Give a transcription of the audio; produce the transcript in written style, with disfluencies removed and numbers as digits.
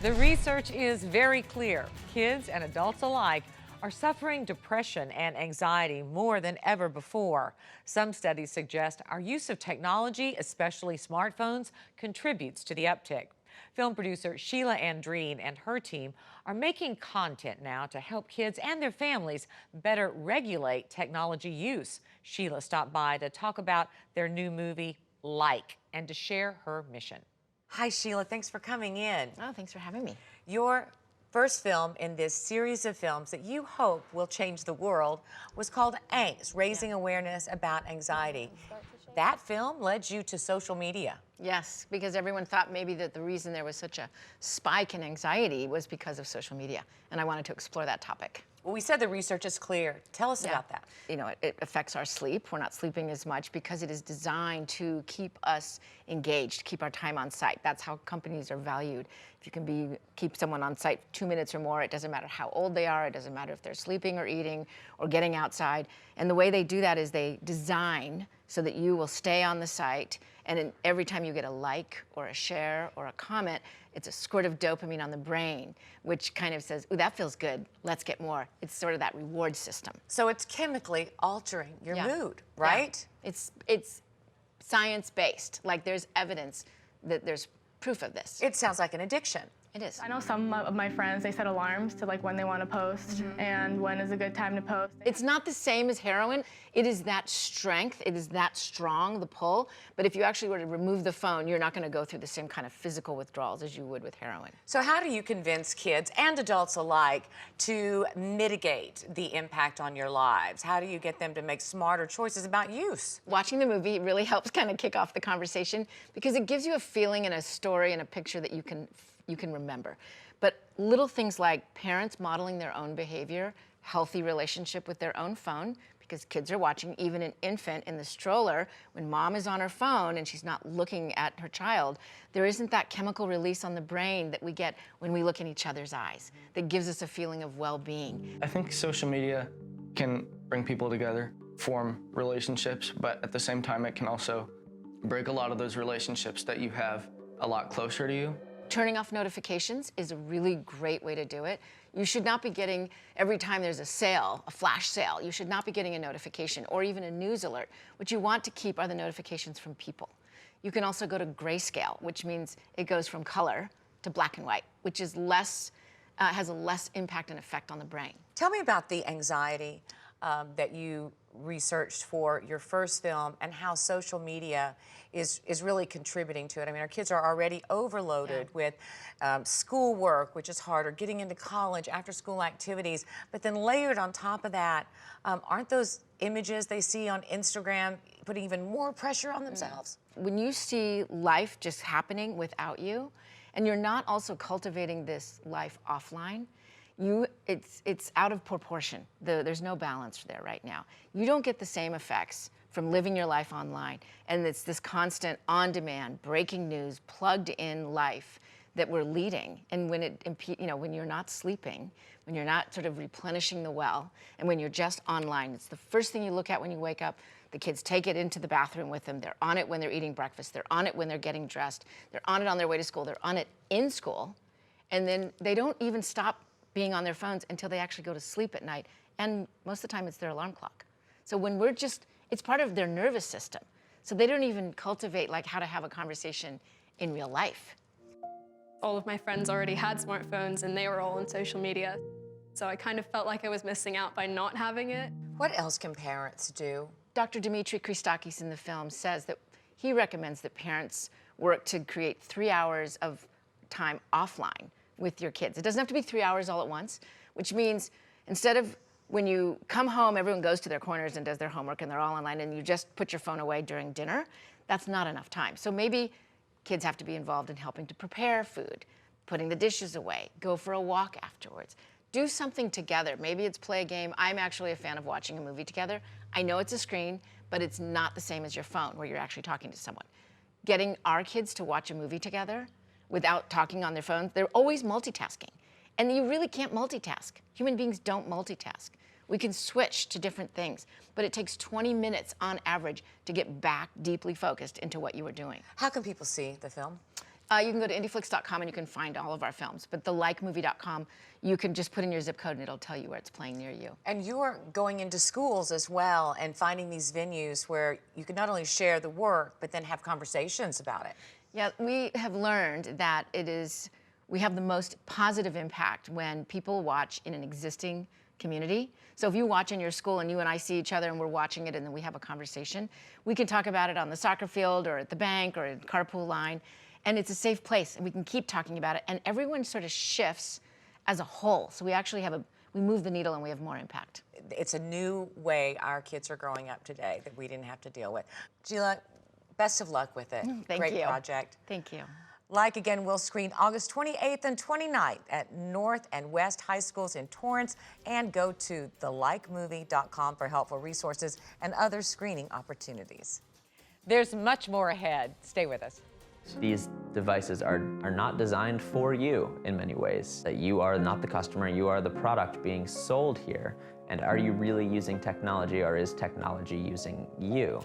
The research is very clear. Kids and adults alike are suffering depression and anxiety more than ever before. Some studies suggest our use of technology, especially smartphones, contributes to the uptick. Film producer Sheila Andreen and her team are making content now to help kids and their families better regulate technology use. Sheila stopped by to talk about their new movie, Like, and to share her mission. Hi, Sheila. Thanks for coming in. Oh, thanks for having me. Your first film in this series of films that you hope will change the world was called Angst, Raising Awareness About Anxiety. That film led you to social media. Yes, because everyone thought maybe that the reason there was such a spike in anxiety was because of social media, and I wanted to explore that topic. Well, we said the research is clear. Tell us about that. You know, it affects our sleep. We're not sleeping as much because it is designed to keep us engaged, keep our time on site. That's how companies are valued. If you can keep someone on site 2 minutes or more, it doesn't matter how old they are, it doesn't matter if they're sleeping or eating or getting outside. And the way they do that is they design so that you will stay on the site, and every time you get a like or a share or a comment, it's a squirt of dopamine on the brain, which kind of says, ooh, that feels good, let's get more. It's sort of that reward system. So it's chemically altering your mood, right? Yeah. It's science-based. Like, there's evidence that there's proof of this. It sounds like an addiction. It is. I know some of my friends, they set alarms to like when they want to post and when is a good time to post. It's not the same as heroin. It is that strength, it is that strong, the pull. But if you actually were to remove the phone, you're not going to go through the same kind of physical withdrawals as you would with heroin. So how do you convince kids and adults alike to mitigate the impact on your lives? How do you get them to make smarter choices about use? Watching the movie really helps kind of kick off the conversation because it gives you a feeling and a story and a picture that you can remember. But little things like parents modeling their own behavior, healthy relationship with their own phone, because kids are watching, even an infant in the stroller, when mom is on her phone and she's not looking at her child, there isn't that chemical release on the brain that we get when we look in each other's eyes that gives us a feeling of well-being. I think social media can bring people together, form relationships, but at the same time it can also break a lot of those relationships that you have a lot closer to you. Turning off notifications is a really great way to do it. You should not be getting, every time there's a sale, a flash sale, you should not be getting a notification or even a news alert. What you want to keep are the notifications from people. You can also go to grayscale, which means it goes from color to black and white, which is has a less impact and effect on the brain. Tell me about the anxiety that you researched for your first film and how social media is really contributing to it. I mean, our kids are already overloaded with schoolwork, which is harder, getting into college, after-school activities, but then layered on top of that, aren't those images they see on Instagram putting even more pressure on themselves? When you see life just happening without you, and you're not also cultivating this life offline, it's out of proportion. There's no balance there right now. You don't get the same effects from living your life online, and it's this constant on-demand, breaking news, plugged-in life that we're leading. And when when you're not sleeping, when you're not sort of replenishing the well, and when you're just online, it's the first thing you look at when you wake up. The kids take it into the bathroom with them. They're on it when they're eating breakfast. They're on it when they're getting dressed. They're on it on their way to school. They're on it in school, and then they don't even stop being on their phones until they actually go to sleep at night. And most of the time it's their alarm clock. So when it's part of their nervous system. So they don't even cultivate like how to have a conversation in real life. All of my friends already had smartphones and they were all on social media. So I kind of felt like I was missing out by not having it. What else can parents do? Dr. Dimitri Christakis in the film says that he recommends that parents work to create 3 hours of time offline with your kids. It doesn't have to be 3 hours all at once, which means instead of when you come home, everyone goes to their corners and does their homework and they're all online and you just put your phone away during dinner, that's not enough time. So maybe kids have to be involved in helping to prepare food, putting the dishes away, go for a walk afterwards. Do something together. Maybe it's play a game. I'm actually a fan of watching a movie together. I know it's a screen, but it's not the same as your phone where you're actually talking to someone. Getting our kids to watch a movie together without talking on their phones, they're always multitasking. And you really can't multitask. Human beings don't multitask. We can switch to different things, but it takes 20 minutes on average to get back deeply focused into what you were doing. How can people see the film? You can go to indieflix.com and you can find all of our films. But the likemovie.com, you can just put in your zip code and it'll tell you where it's playing near you. And you're going into schools as well and finding these venues where you can not only share the work, but then have conversations about it. Yeah, we have learned that we have the most positive impact when people watch in an existing community. So if you watch in your school and you and I see each other and we're watching it and then we have a conversation, we can talk about it on the soccer field or at the bank or at the carpool line. And it's a safe place, and we can keep talking about it. And everyone sort of shifts as a whole. So we actually we move the needle and we have more impact. It's a new way our kids are growing up today that we didn't have to deal with. Gila, best of luck with it. Thank Great you. project. Thank you. Like Again will screen August 28th and 29th at North and West High Schools in Torrance. And go to thelikemovie.com for helpful resources and other screening opportunities. There's much more ahead. Stay with us. These devices are not designed for you in many ways. That you are not the customer, you are the product being sold here. And are you really using technology, or is technology using you?